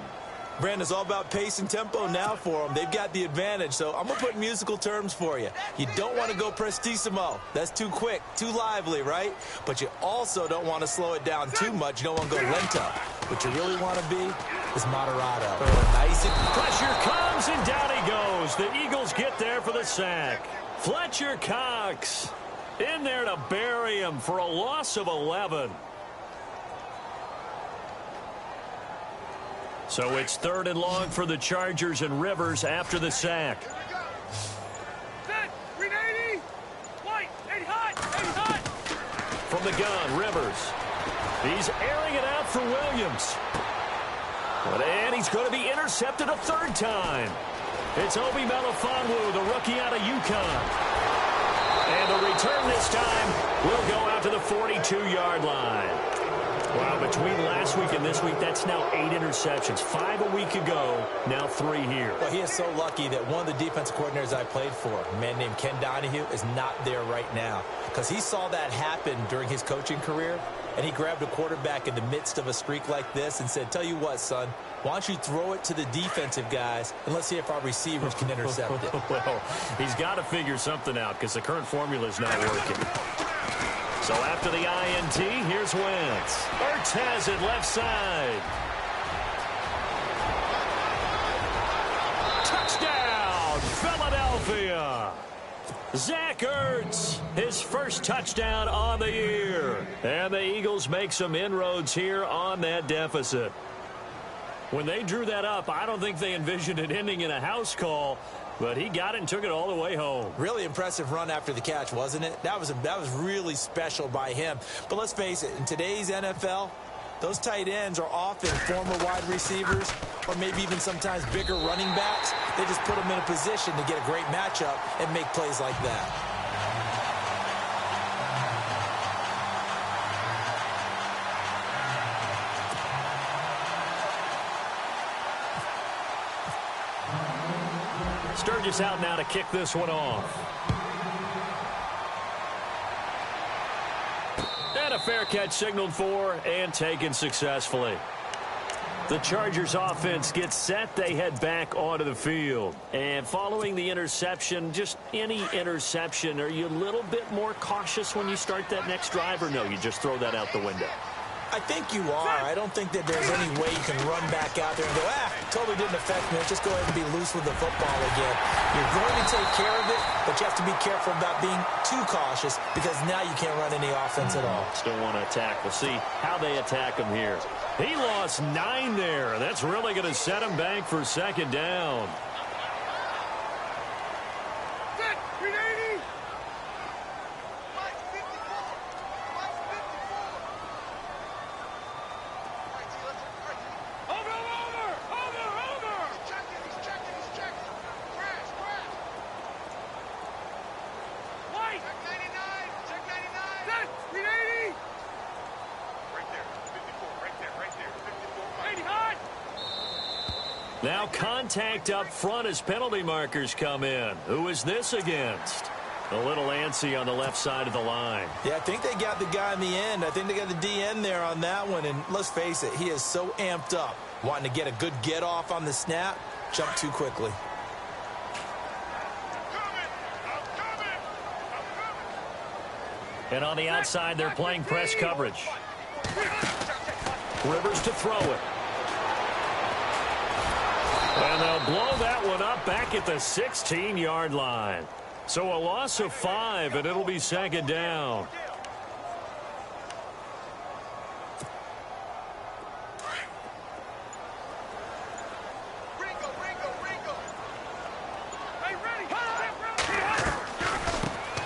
Brandon, it's all about pace and tempo now for them. They've got the advantage, so I'm going to put musical terms for you. You don't want to go prestissimo. That's too quick, too lively, right? But you also don't want to slow it down too much. You don't want to go lento. What you really want to be is moderato. Nice and pressure comes, and down he goes. The Eagles get there for the sack. Fletcher Cox in there to bury him for a loss of 11. So it's 3rd and long for the Chargers, and Rivers after the sack. From the gun, Rivers. He's airing it out for Williams. And he's going to be intercepted a 3rd time. It's Obi Melifonwu, the rookie out of UConn. And the return this time will go out to the 42-yard line. Well, between last week and this week, that's now 8 interceptions. 5 a week ago, now 3 here. Well, he is so lucky that one of the defensive coordinators I played for, a man named Ken Donahue, is not there right now. Because he saw that happen during his coaching career, and he grabbed a quarterback in the midst of a streak like this and said, tell you what, son, why don't you throw it to the defensive guys, and let's see if our receivers can intercept it. Well, he's got to figure something out because the current formula is not working. So after the INT, here's Wentz. Ertz has it left side. Touchdown, Philadelphia. Zach Ertz, his first touchdown on the year. And the Eagles make some inroads here on that deficit. When they drew that up, I don't think they envisioned it ending in a house call. But he got it and took it all the way home. Really impressive run after the catch, wasn't it? That was really special by him. But let's face it, in today's NFL, those tight ends are often former wide receivers or maybe even sometimes bigger running backs. They just put them in a position to get a great matchup and make plays like that. Sturgis out now to kick this one off. And a fair catch signaled for and taken successfully. The Chargers offense gets set. They head back onto the field. And following the interception, just any interception, are you a little bit more cautious when you start that next drive, or no, you just throw that out the window? I think you are. I don't think that there's any way you can run back out there and go, totally didn't affect me. Let's just go ahead and be loose with the football again. You're going to take care of it, but you have to be careful about being too cautious because now you can't run any offense at all. Still want to attack. We'll see how they attack him here. He lost 9 there. That's really going to set him back for second down. Now contact up front as penalty markers come in. Who is this against? A little antsy on the left side of the line. Yeah, I think they got the guy in the end. I think they got the DN there on that one. And let's face it, he is so amped up, wanting to get a good get off on the snap, jump too quickly. And on the outside, they're playing press coverage. Rivers to throw it. And they'll blow that one up back at the 16-yard line. So a loss of 5, and it'll be second down.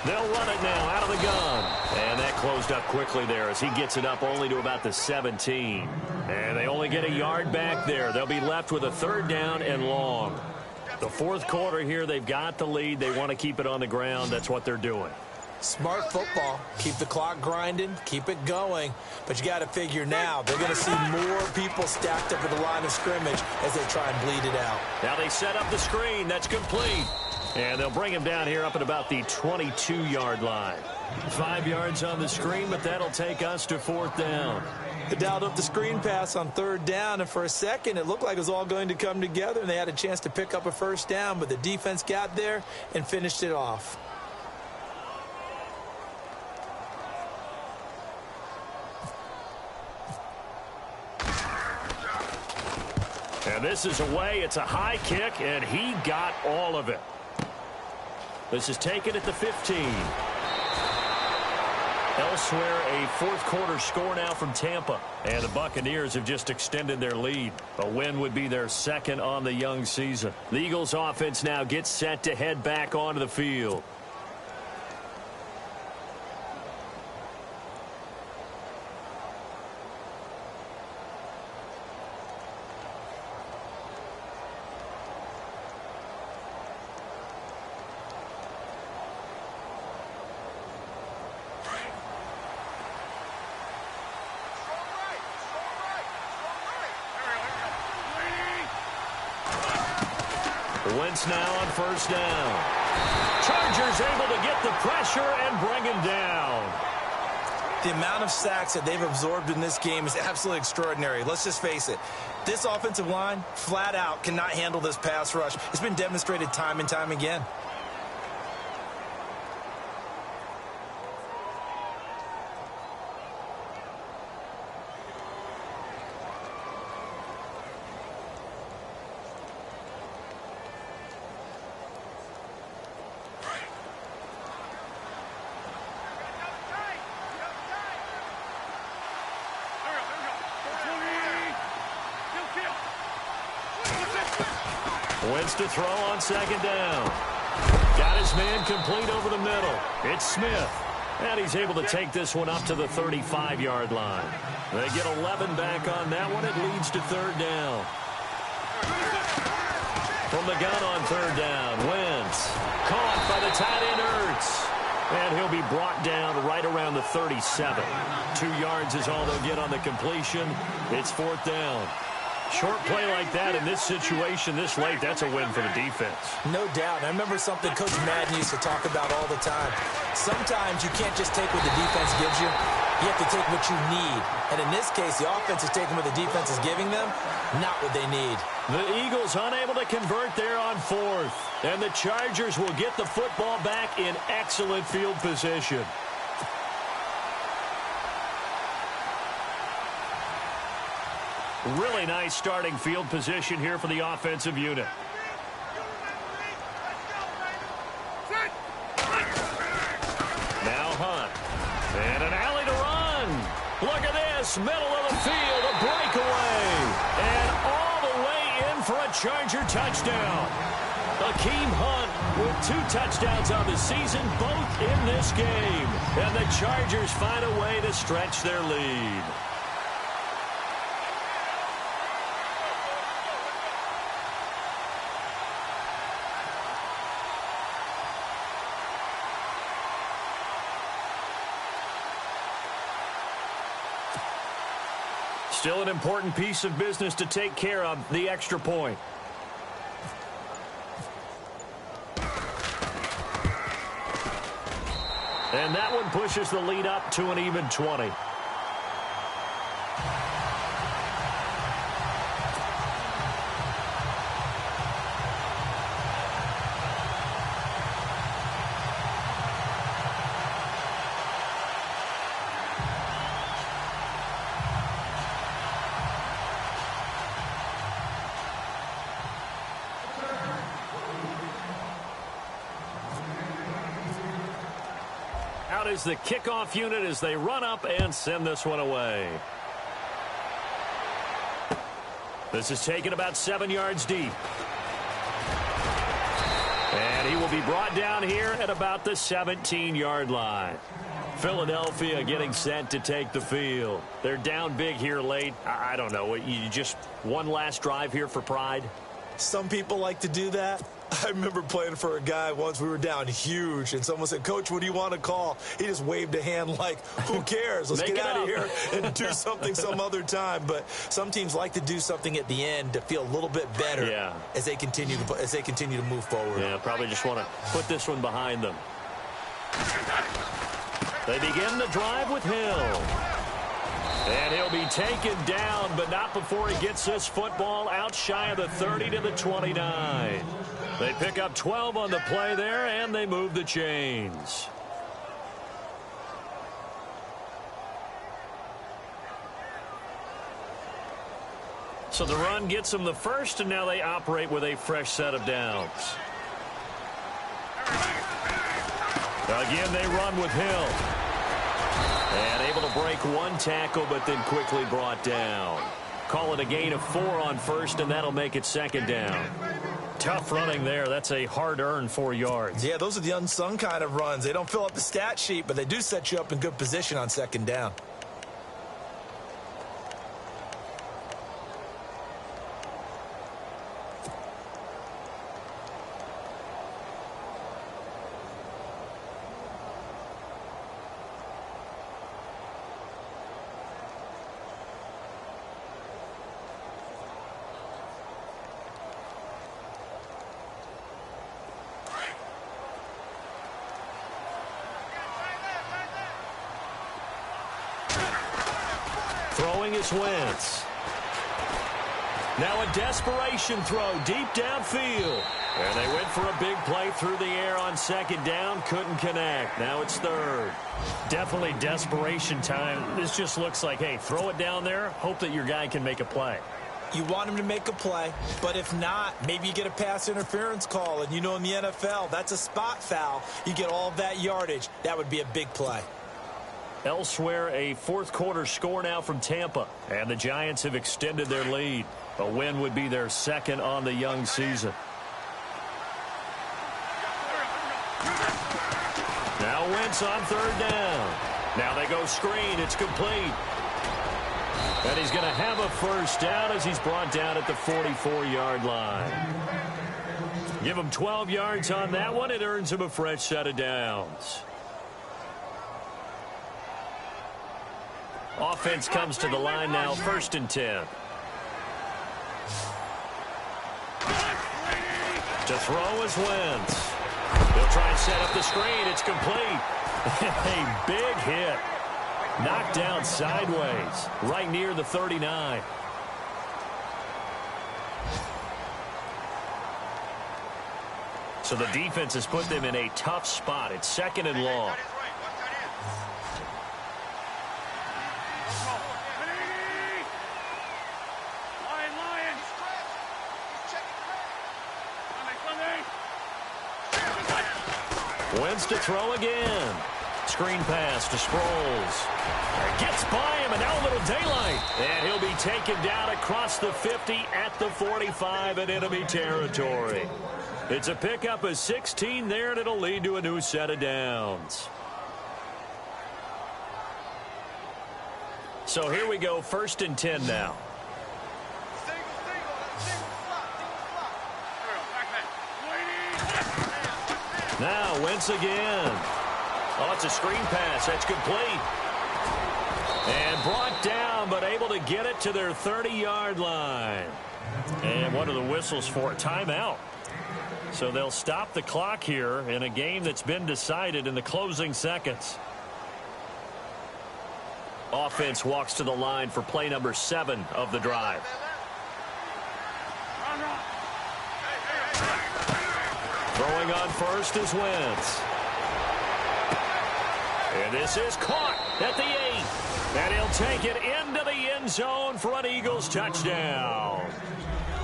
They'll run it now out of the gun. And that closed up quickly there as he gets it up only to about the 17. And they only get a yard back there. They'll be left with a third down and long. The fourth quarter here, they've got the lead. They want to keep it on the ground. That's what they're doing. Smart football. Keep the clock grinding. Keep it going. But you got to figure now, they're going to see more people stacked up at the line of scrimmage as they try and bleed it out. Now they set up the screen. That's complete. And they'll bring him down here up at about the 22-yard line. 5 yards on the screen, but that'll take us to fourth down. They dialed up the screen pass on third down, and for a second it looked like it was all going to come together, and they had a chance to pick up a first down, but the defense got there and finished it off. And this is away. It's a high kick, and he got all of it. This is taken at the 15. Elsewhere, a fourth quarter score now from Tampa. And the Buccaneers have just extended their lead. A win would be their second on the young season. The Eagles offense now gets set to head back onto the field. Wentz now on first down. Chargers able to get the pressure and bring him down. The amount of sacks that they've absorbed in this game is absolutely extraordinary. Let's just face it. This offensive line, flat out, cannot handle this pass rush. It's been demonstrated time and time again. Wentz to throw on second down. Got his man complete over the middle. It's Smith. And he's able to take this one up to the 35-yard line. They get 11 back on that one. It leads to third down. From the gun on third down, Wentz. Caught by the tight end, Ertz. And he'll be brought down right around the 37. 2 yards is all they'll get on the completion. It's fourth down. Short play like that in this situation this late, that's a win for the defense. No doubt. I remember something Coach Madden used to talk about all the time. Sometimes you can't just take what the defense gives you. You have to take what you need. And in this case, the offense is taking what the defense is giving them, not what they need. The Eagles unable to convert there on fourth. And the Chargers will get the football back in excellent field position. Really nice starting field position here for the offensive unit. Now Hunt. And an alley to run. Look at this. Middle of the field. A breakaway. And all the way in for a Charger touchdown. Akeem Hunt with 2 touchdowns on the season, both in this game. And the Chargers find a way to stretch their lead. Still an important piece of business to take care of, the extra point. And that one pushes the lead up to an even 20. Out is the kickoff unit as they run up and send this one away. This is taken about 7 yards deep. And he will be brought down here at about the 17-yard line. Philadelphia getting set to take the field. They're down big here late. I don't know. You just one last drive here for pride? Some people like to do that. I remember playing for a guy once. We were down huge, and someone said, "Coach, what do you want to call?" He just waved a hand like, who cares? Let's get out of here and do something some other time. But some teams like to do something at the end to feel a little bit better as they continue to move forward. Yeah, probably just want to put this one behind them. They begin the drive with Hill. And he'll be taken down, but not before he gets this football out shy of the 30 to the 29. They pick up 12 on the play there, and they move the chains. So the run gets them the first, and now they operate with a fresh set of downs. Again, they run with Hill. And able to break one tackle, but then quickly brought down. Call it a gain of 4 on first, and that'll make it second down. Tough running there. That's a hard-earned 4 yards. Yeah, those are the unsung kind of runs. They don't fill up the stat sheet, but they do set you up in good position on second down. Throwing is Wentz. Now a desperation throw deep downfield. And they went for a big play through the air on second down. Couldn't connect. Now it's third. Definitely desperation time. This just looks like, hey, throw it down there. Hope that your guy can make a play. You want him to make a play, but if not, maybe you get a pass interference call. And you know in the NFL, that's a spot foul. You get all of that yardage. That would be a big play. Elsewhere, a fourth quarter score now from Tampa. And the Giants have extended their lead. A win would be their second on the young season. Now Wentz on third down. Now they go screen. It's complete. And he's going to have a first down as he's brought down at the 44-yard line. Give him 12 yards on that one. It earns him a fresh set of downs. Offense comes to the line now, 1st and 10. To throw is Wentz. They'll try and set up the screen. It's complete. A big hit. Knocked down sideways, right near the 39. So the defense has put them in a tough spot. It's 2nd and long. Wentz to throw again. Screen pass to Sproles. Gets by him, and now a little daylight. And he'll be taken down across the 50 at the 45 in enemy territory. It's a pickup of 16 there, and it'll lead to a new set of downs. So here we go, 1st and 10 now. Now Wentz again. Oh, it's a screen pass. That's complete. And brought down, but able to get it to their 30-yard line. And one of the whistles for a timeout. So they'll stop the clock here in a game that's been decided in the closing seconds. Offense walks to the line for play number 7 of the drive. Throwing on first is Wentz. And this is caught at the 8. And he'll take it into the end zone for an Eagles touchdown.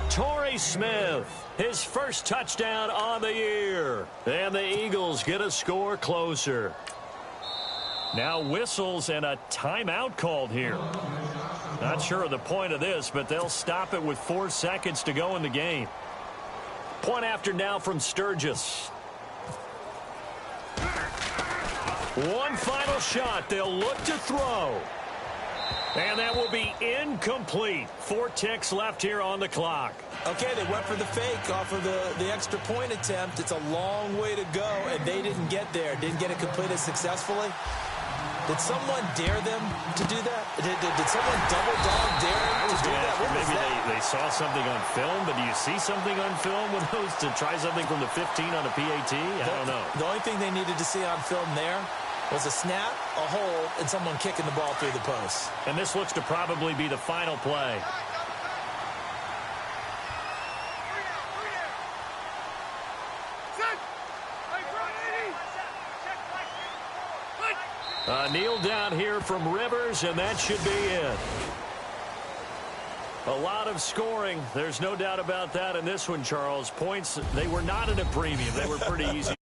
Torrey Smith, his first touchdown on the year. And the Eagles get a score closer. Now whistles and a timeout called here. Not sure of the point of this, but they'll stop it with 4 seconds to go in the game. Point after now from Sturgis. One final shot. They'll look to throw. And that will be incomplete. 4 ticks left here on the clock. Okay, they went for the fake off of the extra point attempt. It's a long way to go, and they didn't get there. Didn't get it completed successfully. Did someone dare them to do that? Did someone double dog dare them to do that? What Maybe was that? they saw something on film, but do you see something on film with those to try something from the 15 on a PAT? I don't know. The only thing they needed to see on film there was a snap, a hold, and someone kicking the ball through the post. And this looks to probably be the final play. Kneel down here from Rivers, and that should be it. A lot of scoring. There's no doubt about that in this one, Charles. Points, they were not at a premium. They were pretty easy.